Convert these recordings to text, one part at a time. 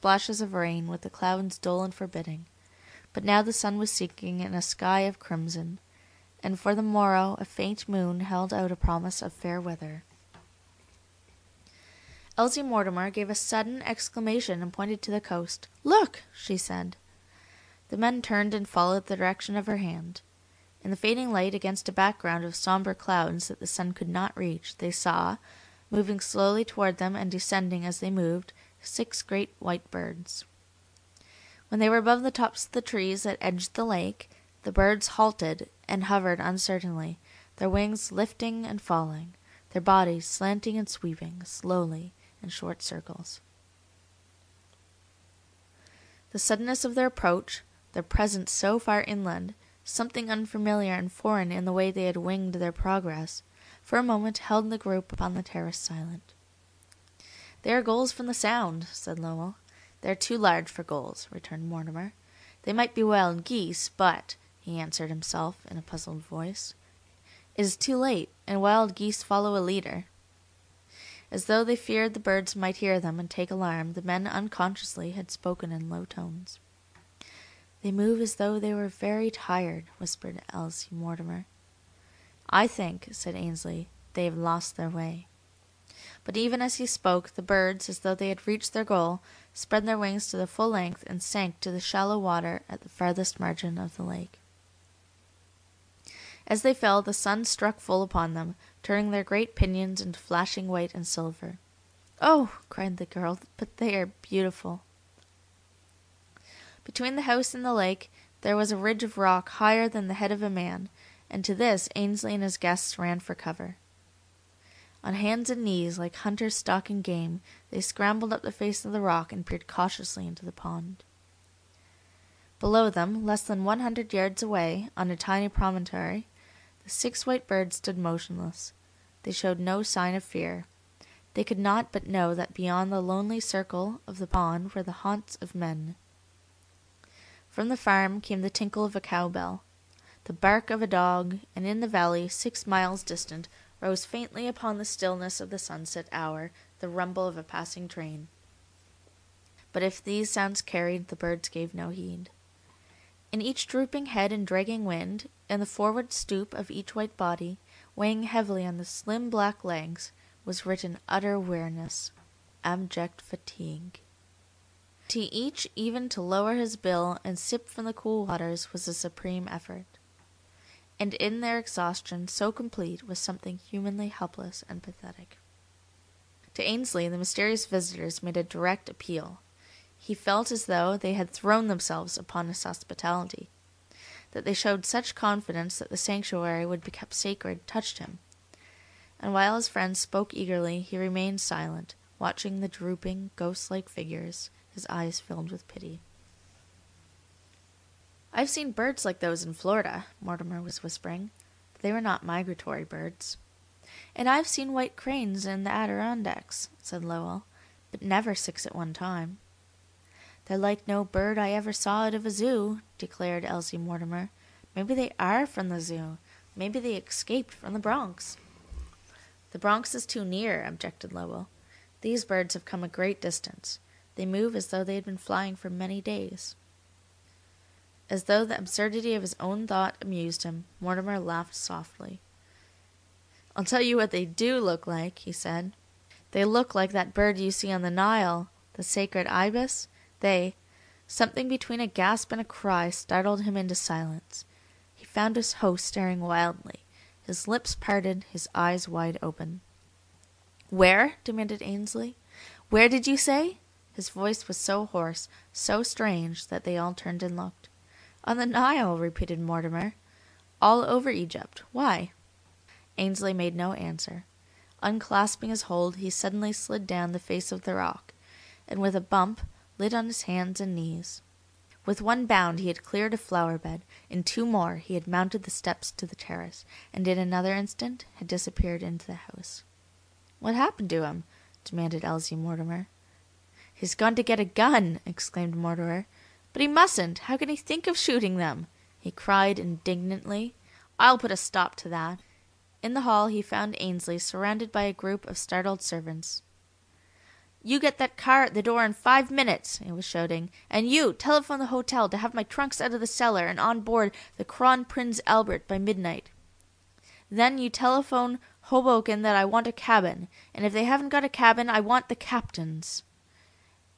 splashes of rain, with the clouds dull and forbidding. But now the sun was sinking in a sky of crimson, and for the morrow a faint moon held out a promise of fair weather. Elsie Mortimer gave a sudden exclamation and pointed to the coast. "Look!" she said. The men turned and followed the direction of her hand. In the fading light, against a background of sombre clouds that the sun could not reach, they saw, moving slowly toward them and descending as they moved, 6 great white birds. When they were above the tops of the trees that edged the lake, the birds halted and hovered uncertainly, their wings lifting and falling, their bodies slanting and sweeping slowly in short circles. The suddenness of their approach, their presence so far inland, something unfamiliar and foreign in the way they had winged their progress, for a moment held the group upon the terrace silent. "They are gulls from the Sound," said Lowell. "They are too large for gulls," returned Mortimer. "They might be wild geese, but," he answered himself in a puzzled voice, "it is too late, and wild geese follow a leader." As though they feared the birds might hear them and take alarm, the men unconsciously had spoken in low tones. "They move as though they were very tired," whispered Elsie Mortimer. "I think," said Ainsley, "they have lost their way." But even as he spoke, the birds, as though they had reached their goal, spread their wings to the full length and sank to the shallow water at the farthest margin of the lake. As they fell, the sun struck full upon them, turning their great pinions into flashing white and silver. "Oh!" cried the girl, "but they are beautiful." Between the house and the lake there was a ridge of rock higher than the head of a man, and to this Ainsley and his guests ran for cover. On hands and knees, like hunters stalking game, they scrambled up the face of the rock and peered cautiously into the pond. Below them, less than 100 yards away, on a tiny promontory, the 6 white birds stood motionless. They showed no sign of fear. They could not but know that beyond the lonely circle of the pond were the haunts of men. From the farm came the tinkle of a cowbell, the bark of a dog, and in the valley, 6 miles distant, rose faintly upon the stillness of the sunset hour the rumble of a passing train. But if these sounds carried, the birds gave no heed. In each drooping head and dragging wind, in the forward stoop of each white body, weighing heavily on the slim black legs, was written utter weariness, abject fatigue. To each, even to lower his bill and sip from the cool waters was a supreme effort. And in their exhaustion so complete was something humanly helpless and pathetic. To Ainsley, the mysterious visitors made a direct appeal. He felt as though they had thrown themselves upon his hospitality. That they showed such confidence that the sanctuary would be kept sacred touched him. And while his friends spoke eagerly, he remained silent, watching the drooping, ghost-like figures, his eyes filled with pity. "I've seen birds like those in Florida," Mortimer was whispering. "But they were not migratory birds." "And I've seen white cranes in the Adirondacks," said Lowell, "but never 6 at one time." "They're like no bird I ever saw out of a zoo," declared Elsie Mortimer. "Maybe they are from the zoo. Maybe they escaped from the Bronx." "The Bronx is too near," objected Lowell. "These birds have come a great distance. They move as though they had been flying for many days." As though the absurdity of his own thought amused him, Mortimer laughed softly. "I'll tell you what they do look like," he said. "They look like that bird you see on the Nile, the sacred ibis. Something between a gasp and a cry startled him into silence. He found his host staring wildly, his lips parted, his eyes wide open. "Where?" demanded Ainsley. "Where did you say?" His voice was so hoarse, so strange, that they all turned and looked. "On the Nile," repeated Mortimer. "All over Egypt. Why?" Ainsley made no answer. Unclasping his hold, he suddenly slid down the face of the rock, and with a bump lit on his hands and knees. With one bound he had cleared a flower bed, in 2 more he had mounted the steps to the terrace, and in another instant had disappeared into the house. "What happened to him?" demanded Elsie Mortimer. "He's gone to get a gun!" exclaimed Mortimer. "But he mustn't! How can he think of shooting them?" he cried indignantly. "I'll put a stop to that." In the hall he found Ainsley surrounded by a group of startled servants. You get that car at the door in 5 minutes, he was shouting. And you, telephone the hotel to have my trunks out of the cellar and on board the Kron Prinz Albert by midnight. Then you telephone Hoboken that I want a cabin, and if they haven't got a cabin, I want the captain's.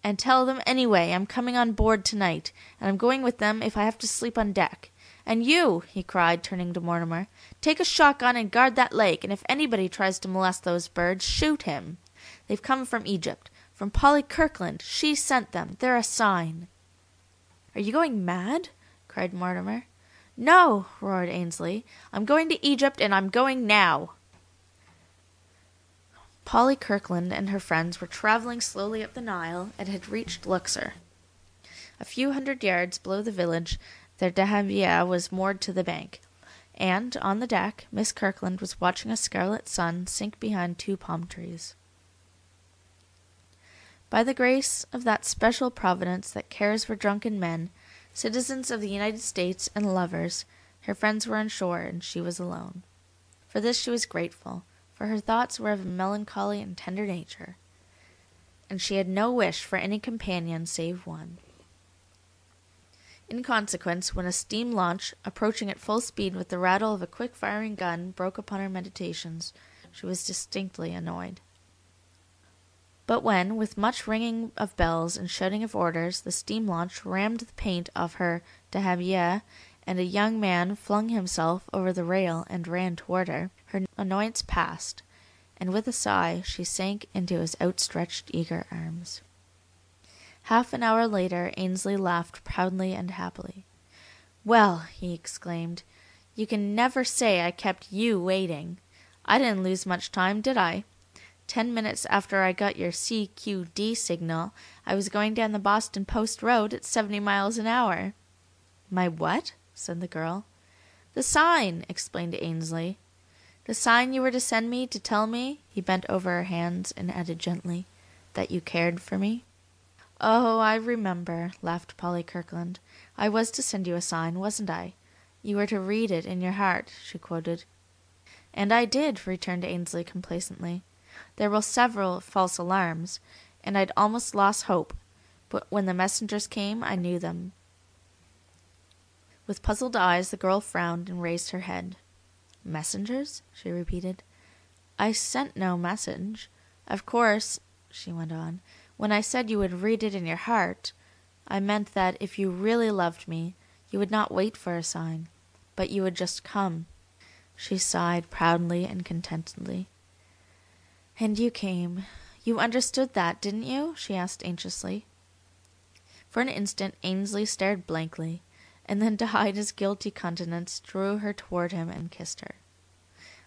And tell them anyway I'm coming on board tonight, and I'm going with them if I have to sleep on deck. And you, he cried, turning to Mortimer, take a shotgun and guard that lake, and if anybody tries to molest those birds, shoot him. They've come from Egypt, from Polly Kirkland. She sent them. They're a sign. Are you going mad? Cried Mortimer. No, roared Ainsley. I'm going to Egypt, and I'm going now. Polly Kirkland and her friends were traveling slowly up the Nile and had reached Luxor. A few hundred yards below the village, their dahabeah was moored to the bank, and, on the deck, Miss Kirkland was watching a scarlet sun sink behind 2 palm trees. By the grace of that special providence that cares for drunken men, citizens of the United States and lovers, her friends were on shore, and she was alone. For this she was grateful, for her thoughts were of a melancholy and tender nature, and she had no wish for any companion save one. In consequence, when a steam launch, approaching at full speed with the rattle of a quick-firing gun, broke upon her meditations, she was distinctly annoyed. But when, with much ringing of bells and shouting of orders, the steam launch rammed the paint off her dahabeah, and a young man flung himself over the rail and ran toward her, her annoyance passed, and with a sigh she sank into his outstretched eager arms. Half an hour later Ainsley laughed proudly and happily. "Well," he exclaimed, "you can never say I kept you waiting. I didn't lose much time, did I? 10 minutes after I got your CQD signal, I was going down the Boston Post Road at 70 miles an hour. "My what?" said the girl. "The sign," explained Ainsley. "The sign you were to send me to tell me," he bent over her hands and added gently, "that you cared for me." "Oh, I remember," laughed Polly Kirkland. "I was to send you a sign, wasn't I? You were to read it in your heart," she quoted. "And I did," returned Ainsley complacently. "There were several false alarms, and I'd almost lost hope, but when the messengers came I knew them." With puzzled eyes the girl frowned and raised her head. "Messengers?" she repeated. "I sent no message. Of course," she went on, "when I said you would read it in your heart, I meant that if you really loved me, you would not wait for a sign, but you would just come." She sighed proudly and contentedly. "And you came. You understood that, didn't you?" she asked anxiously. For an instant Ainsley stared blankly, and then to hide his guilty countenance drew her toward him and kissed her.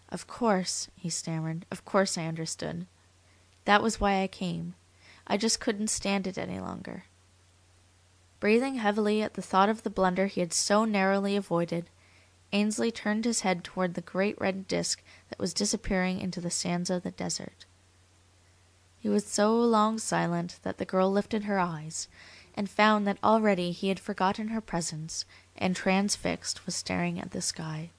"Of course," he stammered, "of course I understood. That was why I came. I just couldn't stand it any longer." Breathing heavily at the thought of the blunder he had so narrowly avoided, Ainsley turned his head toward the great red disk that was disappearing into the sands of the desert. He was so long silent that the girl lifted her eyes, and found that already he had forgotten her presence, and transfixed was staring at the sky.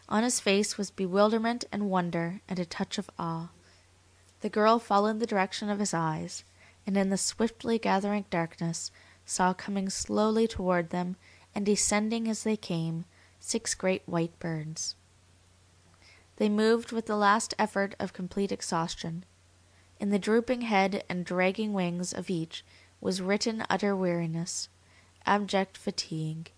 On his face was bewilderment and wonder and a touch of awe. The girl followed the direction of his eyes, and in the swiftly gathering darkness saw coming slowly toward them, and descending as they came, 6 great white birds. They moved with the last effort of complete exhaustion. In the drooping head and dragging wings of each was written utter weariness, abject fatigue.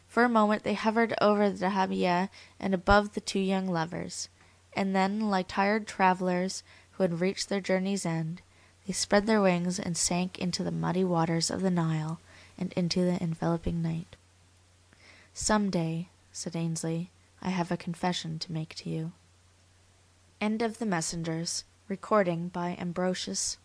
For a moment they hovered over the dahabeah and above the 2 young lovers, and then, like tired travelers who had reached their journey's end, they spread their wings and sank into the muddy waters of the Nile and into the enveloping night. "Some day," said Ainsley, "I have a confession to make to you." End of The Messengers. Recording by Ambrosius